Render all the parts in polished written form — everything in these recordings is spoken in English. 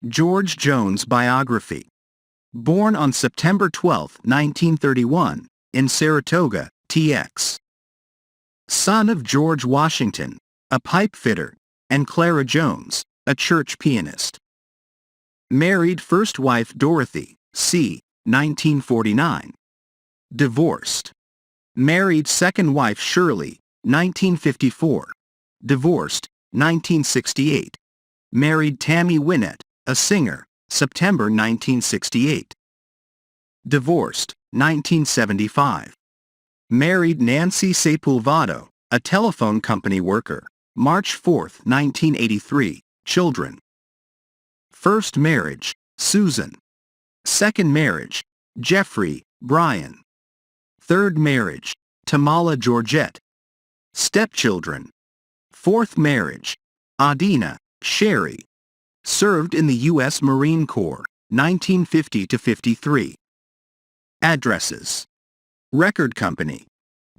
George Jones Biography. Born on September 12, 1931, in Saratoga, TX. Son of George Washington, a pipe fitter, and Clara Jones, a church pianist. Married first wife Dorothy, c. 1949. Divorced. Married second wife Shirley, 1954. Divorced, 1968. Married Tammy Wynette, a singer, September 1968. Divorced, 1975. Married Nancy Sepulvado, a telephone company worker, March 4, 1983. Children. First marriage, Susan. Second marriage, Jeffrey, Brian. Third marriage, Tamala Georgette. Stepchildren. Fourth marriage, Adina, Sherry. Served in the U.S. Marine Corps, 1950-53. Addresses. Record Company.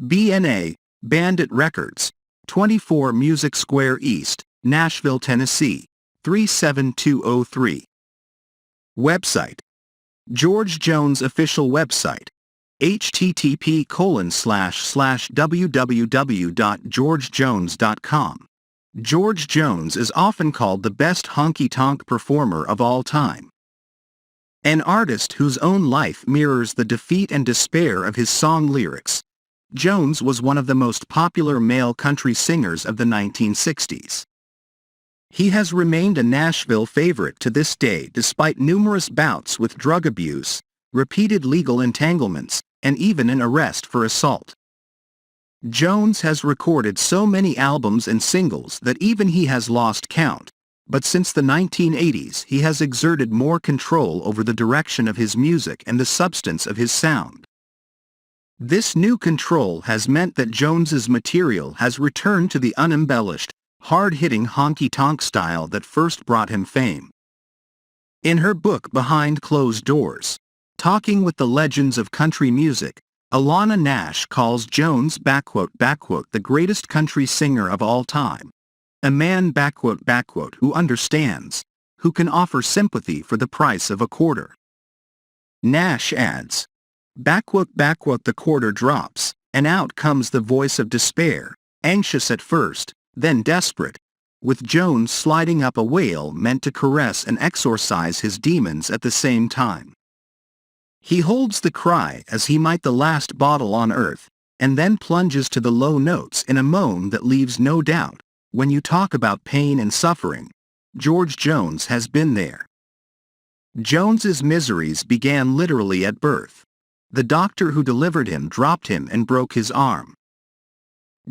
B&A, Bandit Records, 24 Music Square East, Nashville, Tennessee, 37203. Website. George Jones official website. http://www.georgejones.com. George Jones is often called the best honky-tonk performer of all time. An artist whose own life mirrors the defeat and despair of his song lyrics, Jones was one of the most popular male country singers of the 1960s. He has remained a Nashville favorite to this day despite numerous bouts with drug abuse, repeated legal entanglements, and even an arrest for assault. Jones has recorded so many albums and singles that even he has lost count, but since the 1980s he has exerted more control over the direction of his music and the substance of his sound. This new control has meant that Jones's material has returned to the unembellished, hard-hitting honky-tonk style that first brought him fame. In her book Behind Closed Doors, Talking with the Legends of Country Music, Alana Nash calls Jones "the greatest country singer of all time. A man who understands, who can offer sympathy for the price of a quarter." Nash adds, "The quarter drops, and out comes the voice of despair, anxious at first, then desperate, with Jones sliding up a wail meant to caress and exorcise his demons at the same time. He holds the cry as he might the last bottle on earth, and then plunges to the low notes in a moan that leaves no doubt. When you talk about pain and suffering, George Jones has been there." Jones's miseries began literally at birth. The doctor who delivered him dropped him and broke his arm.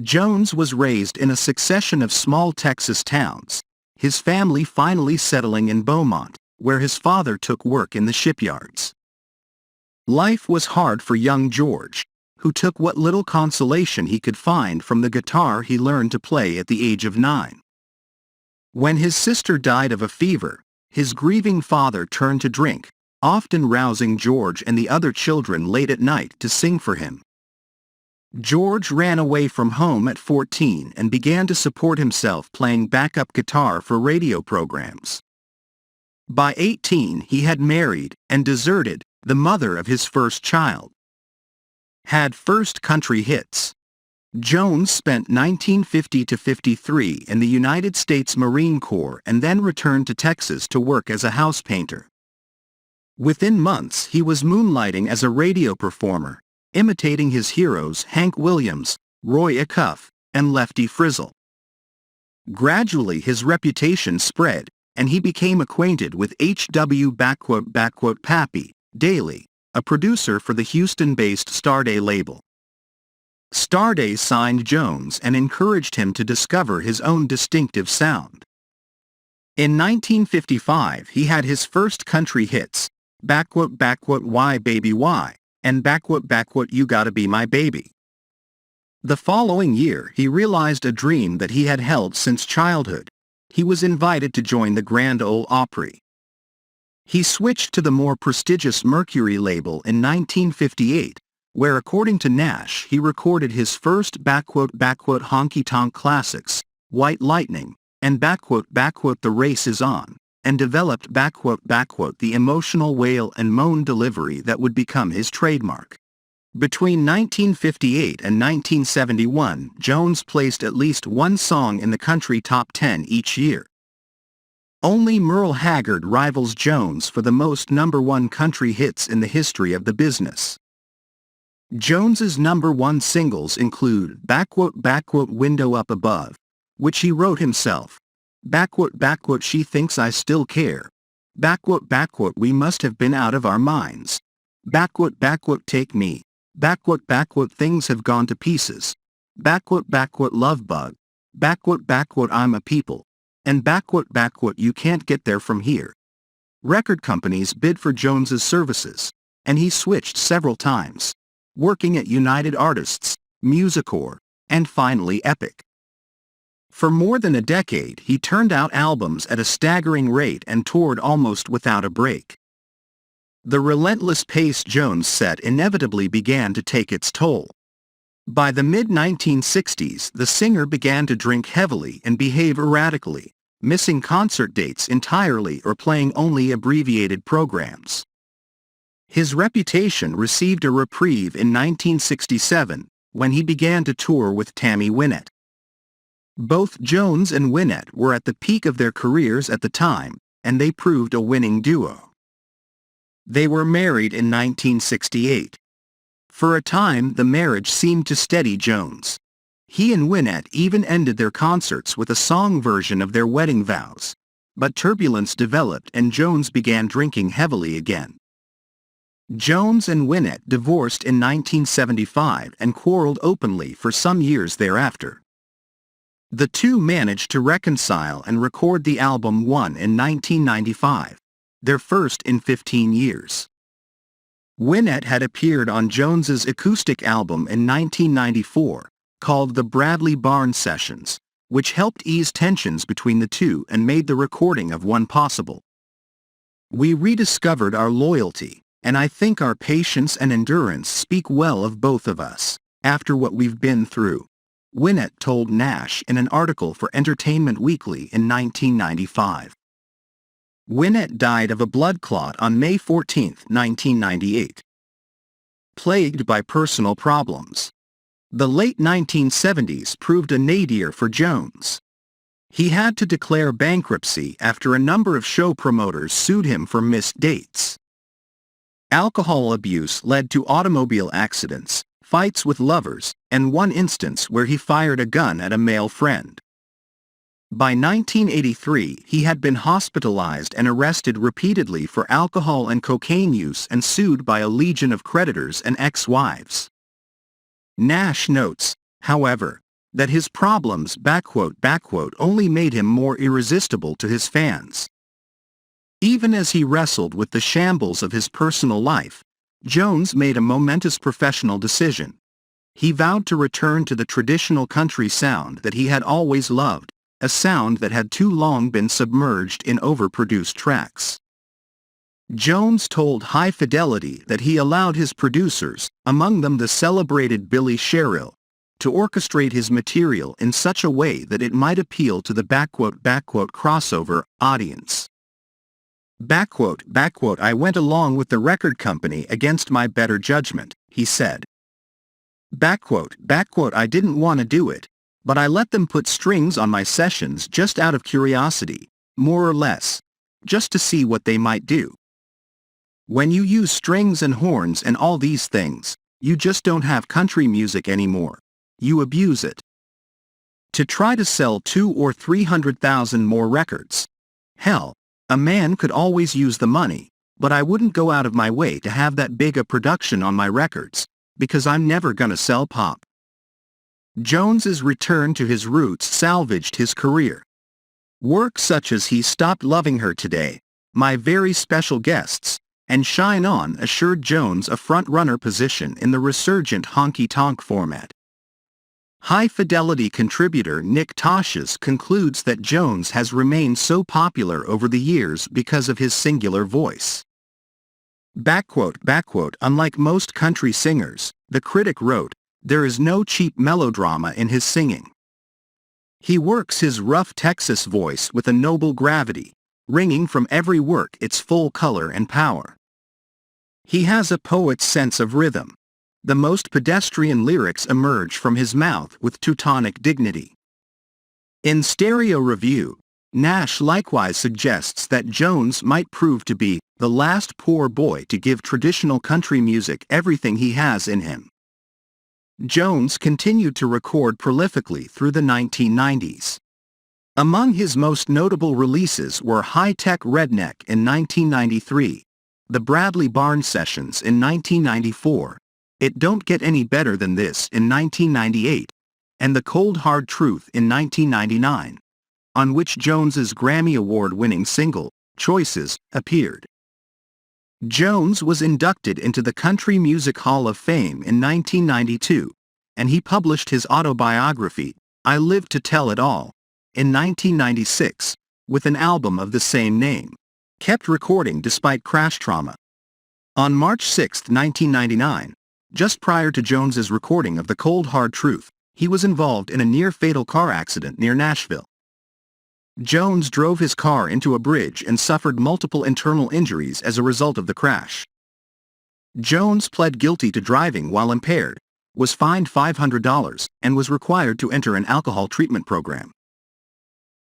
Jones was raised in a succession of small Texas towns, his family finally settling in Beaumont, where his father took work in the shipyards. Life was hard for young George, who took what little consolation he could find from the guitar he learned to play at the age of 9. When his sister died of a fever, his grieving father turned to drink, often rousing George and the other children late at night to sing for him. George ran away from home at 14 and began to support himself playing backup guitar for radio programs. By 18 he had married and deserted the mother of his first child. Had first country hits. Jones spent 1950-53 in the United States Marine Corps and then returned to Texas to work as a house painter. Within months he was moonlighting as a radio performer, imitating his heroes Hank Williams, Roy Acuff, and Lefty Frizzle. Gradually his reputation spread, and he became acquainted with H.W. Pappy Daly, a producer for the Houston-based Starday label. Starday signed Jones and encouraged him to discover his own distinctive sound. In 1955 he had his first country hits, "Why Baby Why," and "You Gotta Be My Baby." The following year he realized a dream that he had held since childhood. He was invited to join the Grand Ole Opry. He switched to the more prestigious Mercury label in 1958, where according to Nash he recorded his first honky-tonk classics, "White Lightning," and "The Race Is On," and developed the emotional wail and moan delivery that would become his trademark. Between 1958 and 1971, Jones placed at least one song in the country top 10 each year. Only Merle Haggard rivals Jones for the most #1 country hits in the history of the business. Jones's #1 singles include "Window Up Above," which he wrote himself, "She Thinks I Still Care," "We Must Have Been Out of Our Minds," "Take Me," "Things Have Gone to Pieces," "Love Bug," "I'm a People," and "You Can't Get There From Here." Record companies bid for Jones's services, and he switched several times, working at United Artists, Musicorp, and finally Epic. For more than a decade, he turned out albums at a staggering rate and toured almost without a break. The relentless pace Jones set inevitably began to take its toll. By the mid-1960s, the singer began to drink heavily and behave erratically, missing concert dates entirely or playing only abbreviated programs. His reputation received a reprieve in 1967, when he began to tour with Tammy Wynette. Both Jones and Wynette were at the peak of their careers at the time, and they proved a winning duo. They were married in 1968. For a time, the marriage seemed to steady Jones. He and Wynette even ended their concerts with a song version of their wedding vows. But turbulence developed and Jones began drinking heavily again. Jones and Wynette divorced in 1975 and quarreled openly for some years thereafter. The two managed to reconcile and record the album One in 1995, their first in 15 years. Wynette had appeared on Jones's acoustic album in 1994, called the Bradley Barnes Sessions, which helped ease tensions between the two and made the recording of One possible. "We rediscovered our loyalty, and I think our patience and endurance speak well of both of us, after what we've been through," Wynette told Nash in an article for Entertainment Weekly in 1995. Wynette died of a blood clot on May 14, 1998. Plagued by personal problems. The late 1970s proved a nadir for Jones. He had to declare bankruptcy after a number of show promoters sued him for missed dates. Alcohol abuse led to automobile accidents, fights with lovers, and one instance where he fired a gun at a male friend. By 1983, he had been hospitalized and arrested repeatedly for alcohol and cocaine use and sued by a legion of creditors and ex-wives. Nash notes, however, that his problems only made him more irresistible to his fans. Even as he wrestled with the shambles of his personal life, Jones made a momentous professional decision. He vowed to return to the traditional country sound that he had always loved, a sound that had too long been submerged in overproduced tracks. Jones told High Fidelity that he allowed his producers, among them the celebrated Billy Sherrill, to orchestrate his material in such a way that it might appeal to the crossover audience. "I went along with the record company against my better judgment," he said. "I didn't want to do it, but I let them put strings on my sessions just out of curiosity, more or less, just to see what they might do. When you use strings and horns and all these things, you just don't have country music anymore. You abuse it. To try to sell 200,000 or 300,000 more records. Hell, a man could always use the money, but I wouldn't go out of my way to have that big a production on my records, because I'm never gonna sell pop." Jones's return to his roots salvaged his career. Work such as He Stopped Loving Her Today, My Very Special Guests, and Shine On assured Jones a front-runner position in the resurgent honky-tonk format. High Fidelity contributor Nick Tosches concludes that Jones has remained so popular over the years because of his singular voice. "Unlike most country singers," the critic wrote, "there is no cheap melodrama in his singing. He works his rough Texas voice with a noble gravity, ringing from every work its full color and power. He has a poet's sense of rhythm. The most pedestrian lyrics emerge from his mouth with Teutonic dignity. In Stereo Review, Nash likewise suggests that Jones might prove to be the last poor boy to give traditional country music everything he has in him. Jones continued to record prolifically through the 1990s. Among his most notable releases were High-Tech Redneck in 1993, the Bradley Barnes Sessions in 1994, It Don't Get Any Better Than This in 1998, and The Cold Hard Truth in 1999, on which Jones's Grammy Award-winning single, Choices, appeared. Jones was inducted into the Country Music Hall of Fame in 1992, and he published his autobiography, I Live to Tell It All, in 1996, with an album of the same name, kept recording despite crash trauma. On March 6, 1999, just prior to Jones's recording of The Cold Hard Truth, he was involved in a near-fatal car accident near Nashville. Jones drove his car into a bridge and suffered multiple internal injuries as a result of the crash. Jones pled guilty to driving while impaired, was fined $500, and was required to enter an alcohol treatment program.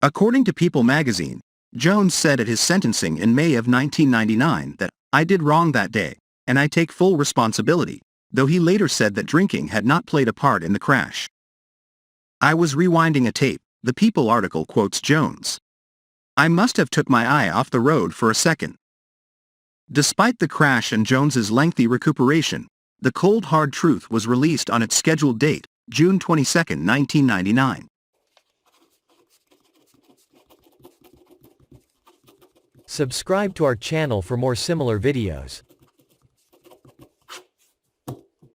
According to People magazine, Jones said at his sentencing in May of 1999 that, I did wrong that day, and I take full responsibility, though he later said that drinking had not played a part in the crash. I was rewinding a tape, the People article quotes Jones. I must have took my eye off the road for a second. Despite the crash and Jones's lengthy recuperation, The Cold Hard Truth was released on its scheduled date, June 22, 1999. Subscribe to our channel for more similar videos.